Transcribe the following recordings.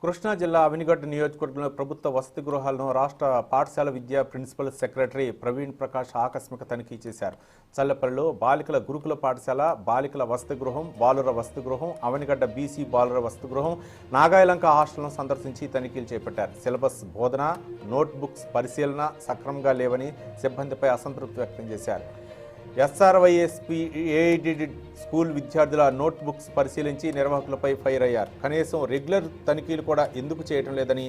కృష్ణా జిల్లా అవినిగడ్డ నియోజకవర్గంలో ప్రభుత్వ వసతి గృహాలను రాష్ట్ర పాఠశాల విద్యా ప్రిన్సిపల్ సెక్రటరీ ప్రవీణ్ ప్రకాష్ ఆకస్మిక తనిఖీ చేశారు. చల్లపల్లిలో బాలికల గురుకుల పాఠశాల, బాలికల వసతి గృహం, బాలుర వసతి గృహం, అవనిగడ్డ బీసీ బాలుర వసతి గృహం, నాగాయలంక హాస్టల్ను సందర్శించి తనిఖీలు చేపట్టారు. సిలబస్ బోధన, నోట్బుక్స్ పరిశీలన సక్రమంగా లేవని సిబ్బందిపై అసంతృప్తి వ్యక్తం చేశారు. ఎస్ఆర్వైఎస్పీ ఎయిడెడ్ స్కూల్ విద్యార్థుల నోట్బుక్స్ పరిశీలించి నిర్వాహకులపై ఫైర్ అయ్యారు. కనీసం రెగ్యులర్ తనిఖీలు కూడా ఎందుకు చేయడం లేదని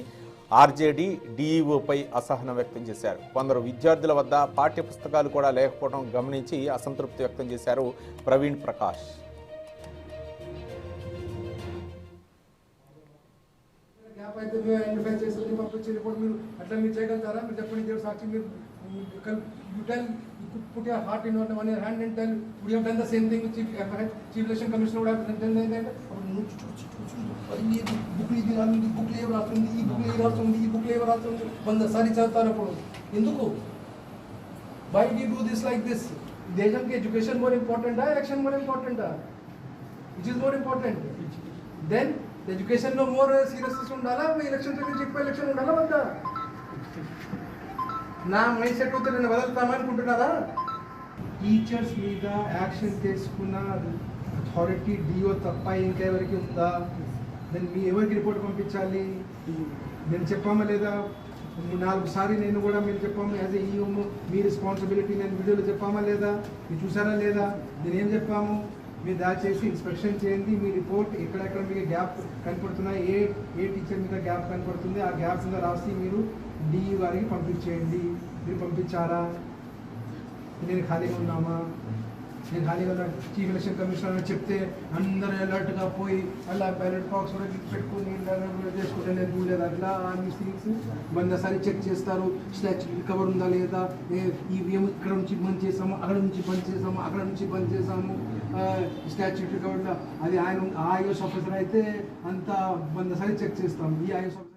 ఆర్జేడీ డీఈఓపై అసహనం వ్యక్తం చేశారు. కొందరు విద్యార్థుల వద్ద పాఠ్యపుస్తకాలు కూడా లేకపోవడం గమనించి అసంతృప్తి వ్యక్తం చేశారు Praveen Prakash. You tell, you could put your heart in one your hand and tell, would you have done the same thing with Chief Election Commissioner would have done that? Why do you do this like this? Education more important, election more important. Which is more important? Then the education no more seriousness undala, election election undala vanda. నా mind set అయితే నేను వదులుతామనుకుంటున్నారా? Teachers మీద action తీసుకున్న authority DO తప్ప ఇంకెవరికి ఉందా? నేను మీ ఎవరికి రిపోర్ట్ పంపించాలి? నేను చెప్పామా లేదా? 4 సార్లు నేను కూడా మీరు చెప్పాము as a EO me responsibility. నేను వీడియోలో చెప్పామా లేదా? మీరు చూసారా లేదా? నేనేం చెప్పాము? మీరు దయచేసి ఇన్స్పెక్షన్ చేయండి. మీ రిపోర్ట్ ఎక్కడెక్కడ మీకు గ్యాప్ కనపడుతున్నాయి, ఏ టీచర్ మీద గ్యాప్ కనపడుతుంది, ఆ గ్యాప్ మీద రాసి మీరు డిఈ గారికి పంపించేయండి. మీరు పంపించారా? నేను ఖాళీగా ఉన్నామా? నేను ఖాళీగా ఉన్నా చీఫ్ ఎలక్షన్ కమిషనర్ చెప్తే అందరూ అలర్ట్గా పోయి అలా బ్యాలెట్ బాక్స్ కూడా పెట్టుకుని చేసుకుంటే నేను చూడలేదు. అట్లా అన్ని థింగ్స్ 100 సారి చెక్ చేస్తారు. స్టాచ్యూ రికవర్ ఉందా లేదా, ఈవీఎం ఇక్కడ నుంచి బంద్ చేసాము, అక్కడ నుంచి బంద్ చేసాము, అక్కడ నుంచి బంద్ చేసాము, స్టాచ్యూ రికవర్ అది ఆయన ఐఏఎస్ ఆఫీసర్ అయితే అంతా 100 సారి చెక్ చేస్తాము. ఈ ఐఏఎస్ ఆఫీసర్